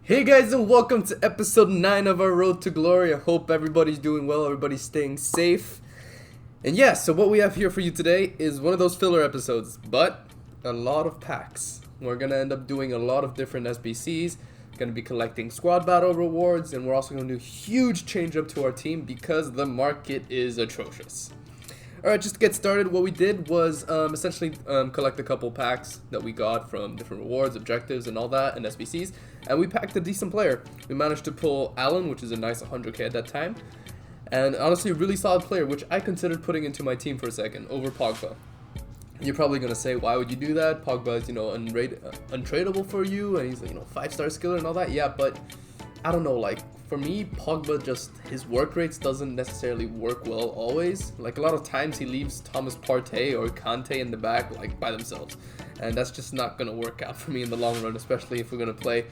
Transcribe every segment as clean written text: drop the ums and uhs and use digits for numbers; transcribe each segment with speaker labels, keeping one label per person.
Speaker 1: Hey guys, and welcome to episode 9 of our Road to Glory. I hope everybody's doing well, everybody's staying safe. And yeah, so what we have here for you today is one of those filler episodes, but a lot of packs. We're going to end up doing a lot of different SBCs, going to be collecting squad battle rewards, and we're also going to do a huge change up to our team because the market is atrocious. Alright, just to get started, what we did was essentially collect a couple packs that we got from different rewards, objectives, and all that, and SBCs, and we packed a decent player. We managed to pull Allen, which is a nice 100k at that time, and honestly a really solid player, which I considered putting into my team for a second, over Pogba. You're probably going to say, why would you do that? Pogba is, untradeable for you, and he's, 5-star skiller and all that. Yeah, but I don't know, for me, Pogba his work rates doesn't necessarily work well always. Like, a lot of times he leaves Thomas Partey or Kante in the back, by themselves. And that's just not going to work out for me in the long run, especially if we're going to play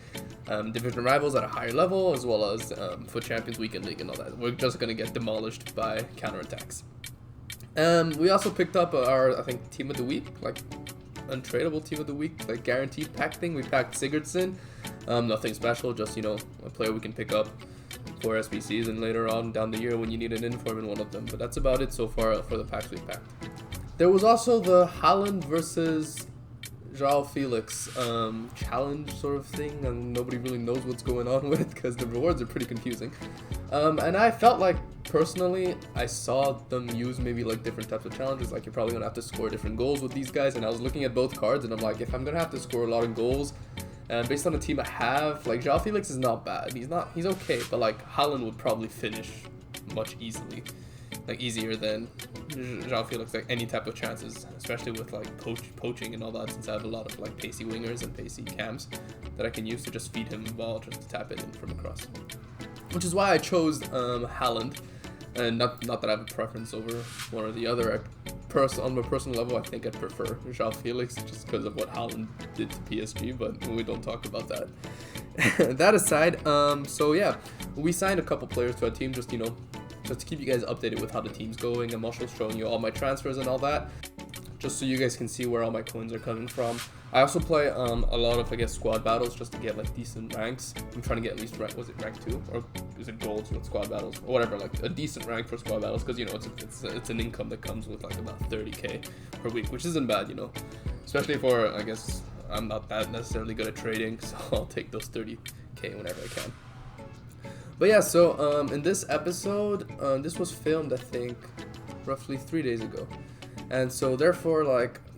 Speaker 1: division rivals at a higher level, as well as for Champions Weekend League and all that. We're just going to get demolished by counterattacks. We also picked up our, I think, Team of the Week, untradeable Team of the Week, guaranteed pack thing. We packed Sigurdsson. Nothing special, just, a player we can pick up for SBCs and later on down the year when you need an inform in one of them. But that's about it so far for the packs we packed. There was also the Haaland versus João Felix challenge sort of thing, and nobody really knows what's going on with because the rewards are pretty confusing. And I felt like, personally, I saw them use maybe different types of challenges, you're probably going to have to score different goals with these guys, and I was looking at both cards and I'm like, if I'm going to have to score a lot of goals, and based on the team I have, João Felix is not bad. He's okay, but Haaland would probably finish much easier than João Felix, any type of chances, especially with poaching and all that, since I have a lot of pacey wingers and pacey cams that I can use to just feed him the ball, just to tap it in from across. Which is why I chose Haaland, and not that I have a preference over one or the other. On a personal level, I think I'd prefer João Felix just because of what Haaland did to PSG, but we don't talk about that. That aside, so yeah, we signed a couple players to our team, just to keep you guys updated with how the team's going. I'm also showing you all my transfers and all that, just so you guys can see where all my coins are coming from. I also play a lot of, squad battles just to get, decent ranks. I'm trying to get at least rank 2? Or is it golds with squad battles? Or whatever, a decent rank for squad battles, because, it's an income that comes with, about 30k per week, which isn't bad, Especially for, I'm not that necessarily good at trading, so I'll take those 30k whenever I can. But yeah, so in this episode, this was filmed, I think, roughly 3 days ago. And so therefore,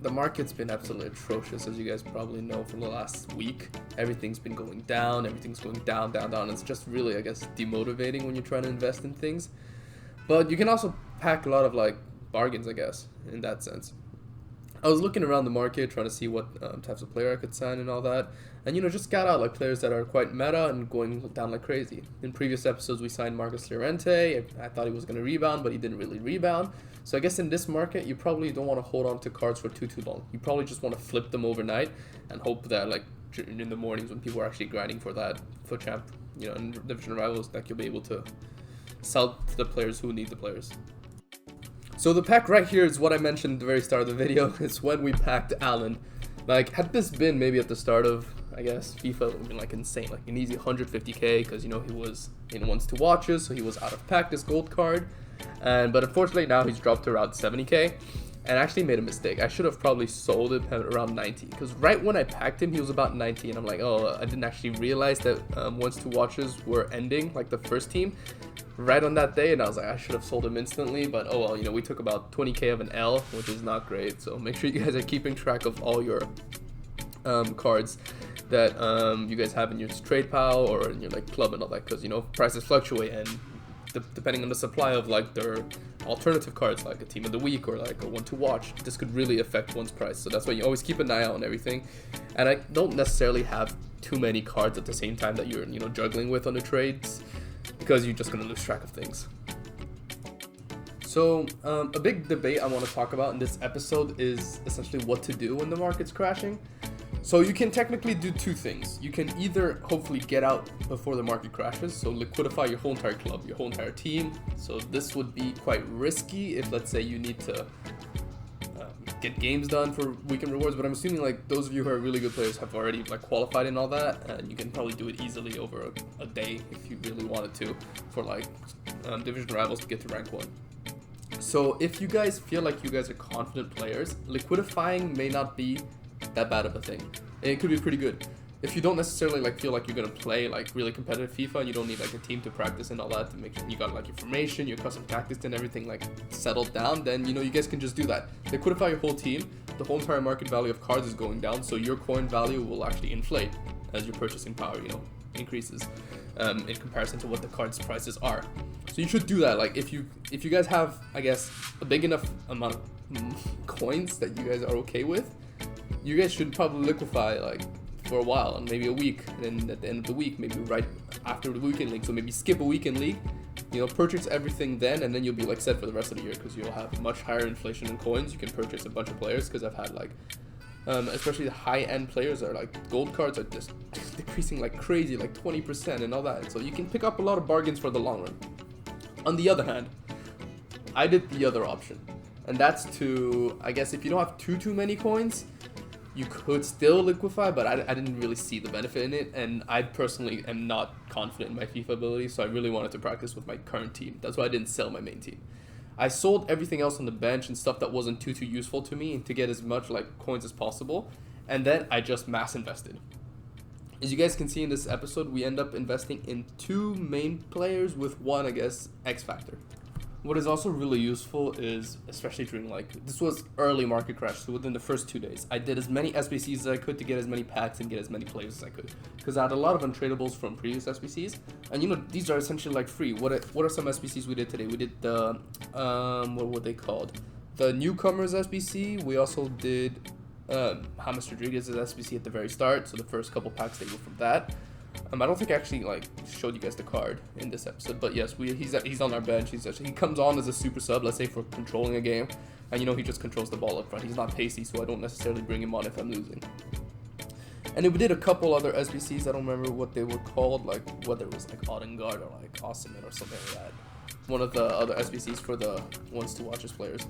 Speaker 1: the market's been absolutely atrocious, as you guys probably know, for the last week. Everything's been going down. Everything's going down. It's just really, demotivating when you're trying to invest in things. But you can also pack a lot of, bargains, in that sense. I was looking around the market, trying to see what types of player I could sign and all that. And, just got out, players that are quite meta and going down like crazy. In previous episodes, we signed Marcus Llorente. I thought he was going to rebound, but he didn't really rebound. So I guess in this market, you probably don't want to hold on to cards for too long. You probably just want to flip them overnight and hope that, in the mornings when people are actually grinding for that, for champ, in division rivals, that you'll be able to sell to the players who need the players. So the pack right here is what I mentioned at the very start of the video. It's when we packed Allen. Had this been maybe at the start of, FIFA, it would have been insane, an easy 150k, because he was in ones to watches, so he was out of pack, this gold card. But unfortunately now he's dropped to around 70k, and I actually made a mistake. I should have probably sold it at around 90, because right when I packed him he was about 90, and I'm like, oh, I didn't actually realize that ones to watches were ending, the first team right on that day, and I was like, I should have sold him instantly. But oh well, we took about 20k of an L, which is not great. So make sure you guys are keeping track of all your cards that you guys have in your trade pile or in your club and all that, because prices fluctuate, and depending on the supply of their alternative cards, a team of the week or a one to watch, this could really affect one's price. So that's why you always keep an eye out on everything. And I don't necessarily have too many cards at the same time that you're juggling with on the trades, because you're just going to lose track of things. So a big debate I want to talk about in this episode is essentially what to do when the market's crashing. So you can technically do two things. You can either hopefully get out before the market crashes, so liquidify your whole entire club, your whole entire team. So this would be quite risky if, let's say, you need to get games done for weekend rewards, but I'm assuming like those of you who are really good players have already like qualified and all that, and you can probably do it easily over a day if you really wanted to for like division rivals to get to rank 1. So if you guys feel like you guys are confident players, liquidifying may not be that bad of a thing. It could be pretty good. If you don't necessarily like feel like you're gonna play like really competitive FIFA and you don't need like a team to practice and all that to make sure you got like your formation, your custom tactics and everything like settled down, then you guys can just do that. Liquidify your whole team. The whole entire market value of cards is going down, so your coin value will actually inflate as your purchasing power increases in comparison to what the cards prices are. So you should do that. Like if you guys have, I guess, a big enough amount of coins that you guys are okay with, you guys should probably liquefy like for a while and maybe a week, and then at the end of the week, maybe right after the weekend league, so maybe skip a weekend league, purchase everything then, and then you'll be like set for the rest of the year because you'll have much higher inflation in coins. You can purchase a bunch of players, because I've had like especially the high-end players are like gold cards are just decreasing like crazy, like 20% and all that, so you can pick up a lot of bargains for the long run. On the other hand, I did the other option, and that's to, I guess, if you don't have too many coins, you could still liquefy, but I didn't really see the benefit in it, and I personally am not confident in my FIFA ability, so I really wanted to practice with my current team. That's why I didn't sell my main team. I sold everything else on the bench and stuff that wasn't too useful to me to get as much like coins as possible, and then I just mass invested. As you guys can see in this episode, we end up investing in 2 main players with 1, I guess, X factor. What is also really useful is, especially during like, this was early market crash, so within the first 2 days, I did as many SBCs as I could to get as many packs and get as many players as I could. Because I had a lot of untradables from previous SBCs, and these are essentially like free. What are some SBCs we did today? We did the, what were they called? The Newcomers SBC. We also did James Rodriguez's SBC at the very start, so the first couple packs they were from that. I don't think I actually like showed you guys the card in this episode, but yes, he's on our bench. He comes on as a super sub, let's say for controlling a game, and he just controls the ball up front. He's not pacey, so I don't necessarily bring him on if I'm losing. And then we did a couple other SBCs. I don't remember what they were called, like whether it was like Odegaard or like Osimhen or something like that. One of the other SBCs for the ones to watch as players.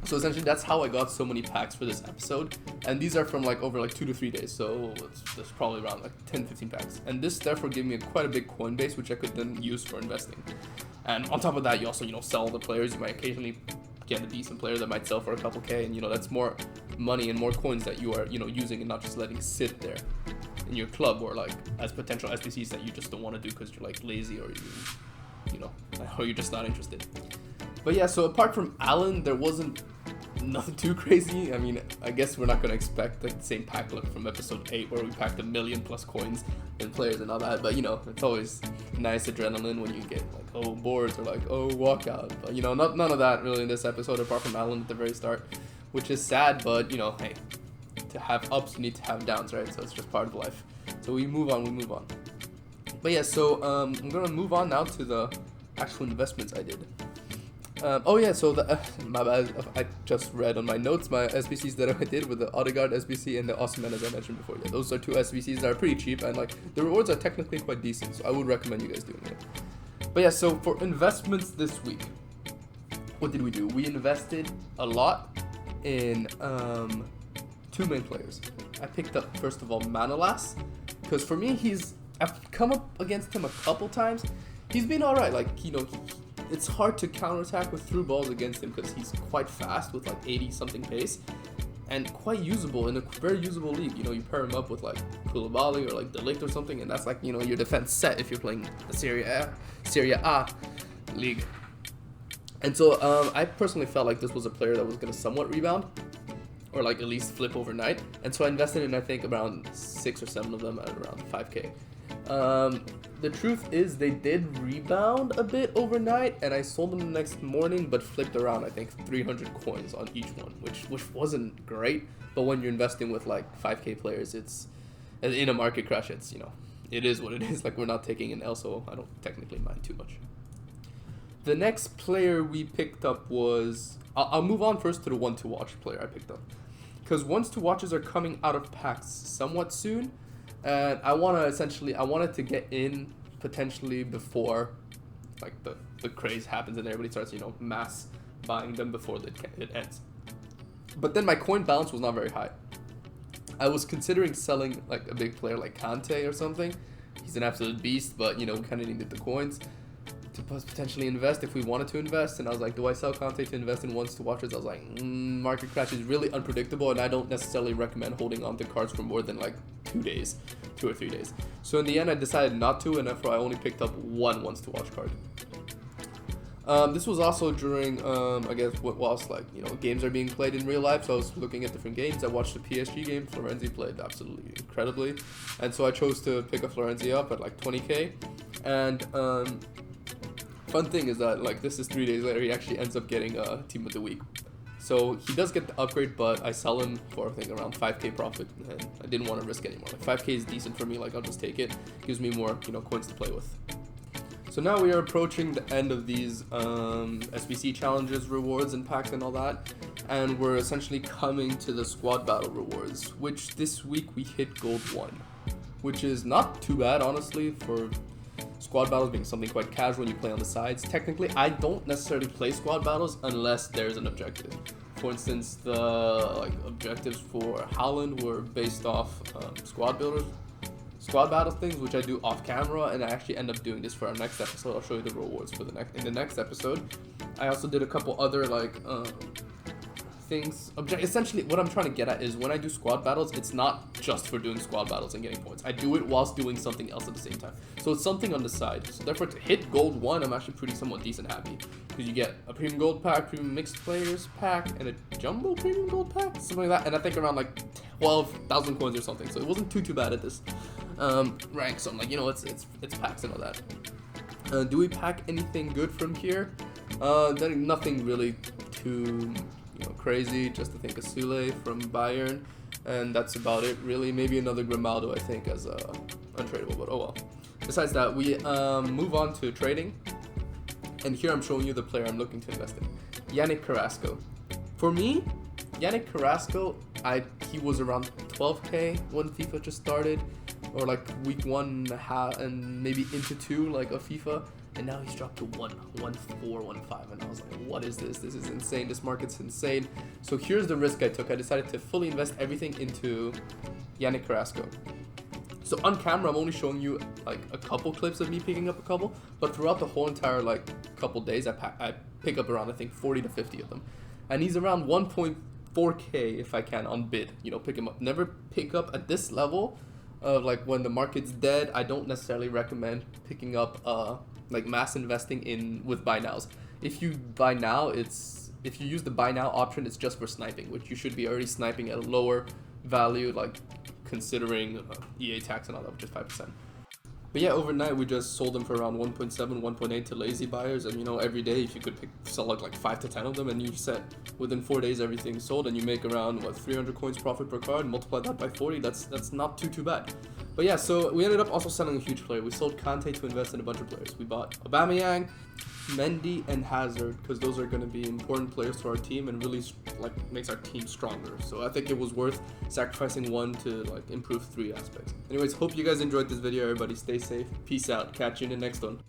Speaker 1: So essentially, that's how I got so many packs for this episode, and these are from like over like 2 to 3 days, so it's probably around like 10-15 packs. And this therefore gave me quite a big coin base, which I could then use for investing. And on top of that, you also sell the players. You might occasionally get a decent player that might sell for a couple K, and that's more money and more coins that you are using and not just letting sit there in your club or like as potential SBCs that you just don't want to do because you're like lazy or or you're just not interested. But yeah, so apart from Allen, there wasn't nothing too crazy. I mean, I guess we're not going to expect like the same pack look from episode 8 where we packed 1 million plus coins and players and all that, but it's always nice adrenaline when you get like boards or like walkout, but none of that really in this episode apart from Allen at the very start, which is sad, but hey, to have ups you need to have downs, right? So it's just part of life. So we move on. But yeah, so I'm going to move on now to the actual investments I did. So my bad, I just read on my notes my SBCs that I did with the Odegaard SBC and the Osimhen, as I mentioned before. Yeah, those are 2 SBCs that are pretty cheap, and like the rewards are technically quite decent, so I would recommend you guys doing it. But yeah, so for investments this week, what did we do? We invested a lot in 2 main players. I picked up, first of all, Manolas, because for me, I've come up against him a couple times. He's been alright, like, it's hard to counterattack with through balls against him because he's quite fast with like 80-something pace and quite usable in a very usable league. You pair him up with like Koulibaly or like De Ligt or something, and that's like, your defense set if you're playing the Serie A league. And so I personally felt like this was a player that was going to somewhat rebound or like at least flip overnight. And so I invested in, I think, around 6 or 7 of them at around 5K. The truth is they did rebound a bit overnight, and I sold them the next morning, but flipped around, I think, 300 coins on each one, which wasn't great. But when you're investing with like 5K players, it's in a market crash. It's it is what it is. Like, we're not taking an L, so I don't technically mind too much. The next player we picked up was I'll move on first to the 1 to watch player I picked up, because 1s to watches are coming out of packs somewhat soon. And I wanted to get in potentially before like the craze happens and everybody starts, mass buying them before it ends. But then my coin balance was not very high. I was considering selling like a big player like Kante or something. He's an absolute beast, but you know, we kind of needed the coins to potentially invest if we wanted to invest. And I was like, do I sell Kante to invest in ones to watchers? I was like, market crash is really unpredictable, and I don't necessarily recommend holding on to cards for more than like 2 or 3 days. So in the end, I decided not to, and therefore I only picked up one ones to watch card. This was also during, I guess, whilst like, you know, games are being played in real life. So I was looking at different games. I watched the PSG game. Florenzi played absolutely incredibly, and so I chose to pick a Florenzi up at like 20k. And fun thing is that like this is 3 days later, he actually ends up getting a team of the week. So he does get the upgrade, but I sell him for I think around 5k profit, and I didn't want to risk anymore. Like 5k is decent for me. Like I'll just take it. Gives me more, you know, coins to play with. So now we are approaching the end of these SBC challenges, rewards, and packs and all that. And we're essentially coming to the squad battle rewards, which this week we hit gold 1. Which is not too bad, honestly, for squad battles being something quite casual you play on the sides. Technically, I don't necessarily play squad battles unless there's an objective. For instance, the objectives for Haaland were based off squad battle things, which I do off camera, and I actually end up doing this for our next episode. I'll show you the rewards for in the next episode. I also did a couple other things. Essentially, what I'm trying to get at is when I do squad battles, it's not just for doing squad battles and getting points. I do it whilst doing something else at the same time. So it's something on the side. So therefore, to hit gold 1, I'm actually pretty somewhat decent happy. Because you get a premium gold pack, premium mixed players pack, and a jumbo premium gold pack, something like that. And I think around like 12,000 coins or something. So it wasn't too bad at this rank. So I'm like, you know, it's packs and all that. Do we pack anything good from here? Then nothing really too, you know, crazy. Just I think a Sule from Bayern, and that's about it really. Maybe another Grimaldo I think as untradeable, but oh well. Besides that, we move on to trading, and here I'm showing you the player I'm looking to invest in, Yannick Carrasco. For me, Yannick Carrasco, he was around 12k when FIFA just started, or like week 1.5 and maybe into 2 like of FIFA, and now he's dropped to 1.4, 1.5, and I was like, what is this? This is insane. This market's insane. So here's the risk I took. I decided to fully invest everything into Yannick Carrasco. So on camera, I'm only showing you like a couple clips of me picking up a couple, but throughout the whole entire like couple days, I pick up around I think 40 to 50 of them, and he's around 1.4k if I can on bid. You know, pick him up. Never pick up at this level of like when the market's dead. I don't necessarily recommend picking up like mass investing in with buy nows. If you buy now, if you use the buy now option, it's just for sniping, which you should be already sniping at a lower value, like considering EA tax and all that, which is 5%. But yeah, overnight we just sold them for around 1.7, 1.8 to lazy buyers, and you know, every day if you could sell like 5 to 10 of them, and you set within 4 days everything's sold, and you make around 300 coins profit per card, multiply that by 40, that's not too bad. But yeah, so we ended up also selling a huge player. We sold Kante to invest in a bunch of players. We bought Aubameyang, Mendy, and Hazard, because those are going to be important players to our team and really like makes our team stronger. So I think it was worth sacrificing one to like improve 3 aspects. Anyways, hope you guys enjoyed this video. Everybody stay safe. Peace out. Catch you in the next one.